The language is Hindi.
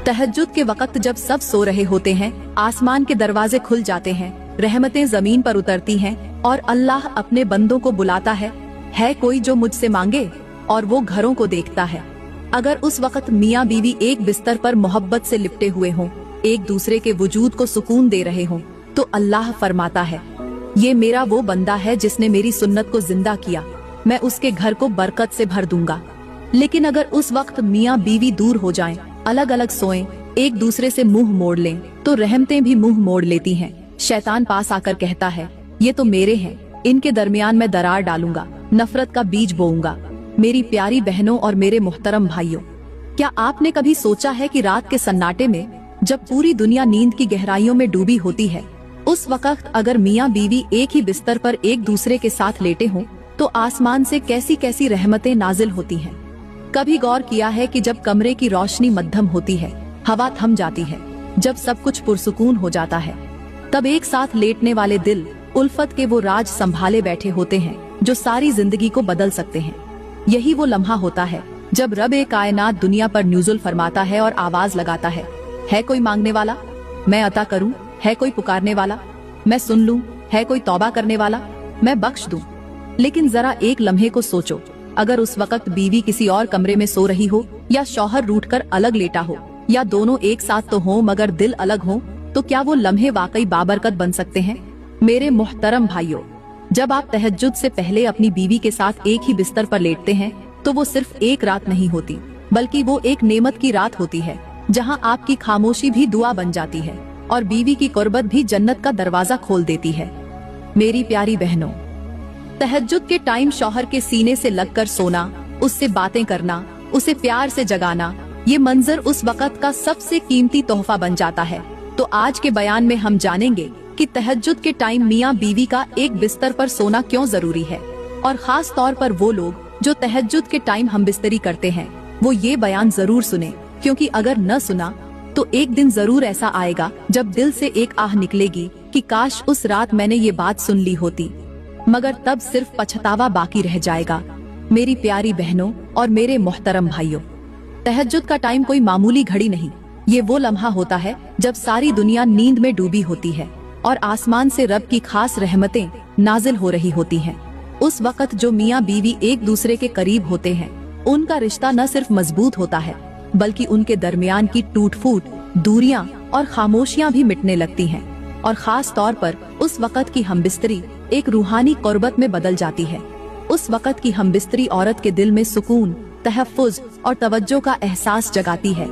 तहज्जुद के वक्त जब सब सो रहे होते हैं, आसमान के दरवाजे खुल जाते हैं, रहमतें जमीन पर उतरती हैं और अल्लाह अपने बंदों को बुलाता है कोई जो मुझसे मांगे, और वो घरों को देखता है। अगर उस वक्त मियाँ बीवी एक बिस्तर पर मोहब्बत से लिपटे हुए हों, एक दूसरे के वजूद को सुकून दे रहे हों, तो अल्लाह फरमाता है, ये मेरा वो बंदा है जिसने मेरी सुन्नत को जिंदा किया, मैं उसके घर को बरकत से भर दूंगा। लेकिन अगर उस वक्त मियाँ बीवी दूर हो जाएं, अलग अलग सोएं, एक दूसरे से मुंह मोड़ लें, तो रहमतें भी मुंह मोड़ लेती हैं। शैतान पास आकर कहता है, ये तो मेरे हैं, इनके दरमियान मैं दरार डालूंगा, नफरत का बीज बोऊंगा। मेरी प्यारी बहनों और मेरे मुहतरम भाइयों, क्या आपने कभी सोचा है कि रात के सन्नाटे में जब पूरी दुनिया नींद की गहराइयों में डूबी होती है, उस वक्त अगर मियाँ बीवी एक ही बिस्तर पर एक दूसरे के साथ लेटे हों, तो आसमान से कैसी कैसी रहमतें नाजिल होती हैं। कभी गौर किया है कि जब कमरे की रोशनी मध्यम होती है, हवा थम जाती है, जब सब कुछ पुरसुकून हो जाता है, तब एक साथ लेटने वाले दिल उल्फत के वो राज संभाले बैठे होते हैं जो सारी जिंदगी को बदल सकते हैं। यही वो लम्हा होता है जब रब ए कायनात दुनिया पर नुज़ुल फरमाता है और आवाज लगाता है कोई मांगने वाला, मैं अता करूं, है कोई पुकारने वाला, मैं सुन लूं, है कोई तौबा करने वाला, मैं बख्श दूं। लेकिन जरा एक लम्हे को सोचो, अगर उस वक्त बीवी किसी और कमरे में सो रही हो, या शौहर रूठकर अलग लेटा हो, या दोनों एक साथ तो हो मगर दिल अलग हो, तो क्या वो लम्हे वाकई बाबरकत बन सकते हैं? मेरे मुहतरम भाइयों, जब आप तहज्जुद से पहले अपनी बीवी के साथ एक ही बिस्तर पर लेटते हैं, तो वो सिर्फ एक रात नहीं होती, बल्कि वो एक नेमत की रात होती है, जहां आपकी खामोशी भी दुआ बन जाती है और बीवी की कुर्बत भी जन्नत का दरवाजा खोल देती है। मेरी प्यारी बहनों, तहज्जुद के टाइम शौहर के सीने से लगकर सोना, उससे बातें करना, उसे प्यार से जगाना, ये मंजर उस वक्त का सबसे कीमती तोहफा बन जाता है। तो आज के बयान में हम जानेंगे कि तहज्जुद के टाइम मियाँ बीवी का एक बिस्तर पर सोना क्यों जरूरी है, और खास तौर पर वो लोग जो तहज्जुद के टाइम हमबिस्तरी करते हैं, वो ये बयान जरूर सुने, क्योंकि अगर न सुना तो एक दिन जरूर ऐसा आएगा जब दिल से एक आह निकलेगी कि काश उस रात मैंने ये बात सुन ली होती, मगर तब सिर्फ पछतावा बाकी रह जाएगा। मेरी प्यारी बहनों और मेरे मोहतरम भाइयों, तहज्जुद का टाइम कोई मामूली घड़ी नहीं, ये वो लम्हा होता है जब सारी दुनिया नींद में डूबी होती है और आसमान से रब की खास रहमतें नाजिल हो रही होती हैं। उस वक्त जो मियाँ बीवी एक दूसरे के करीब होते हैं, उनका रिश्ता न सिर्फ मजबूत होता है, बल्कि उनके दरमियान की टूट फूट, दूरियां और खामोशियां भी मिटने लगती हैं। और खास तौर पर उस वक्त की हमबिस्तरी एक रूहानी कुर्बत में बदल जाती है। उस वक्त की हमबिस्तरी औरत के दिल में सुकून, तहफ़्फ़ुज़ और तवज्जो का एहसास जगाती है।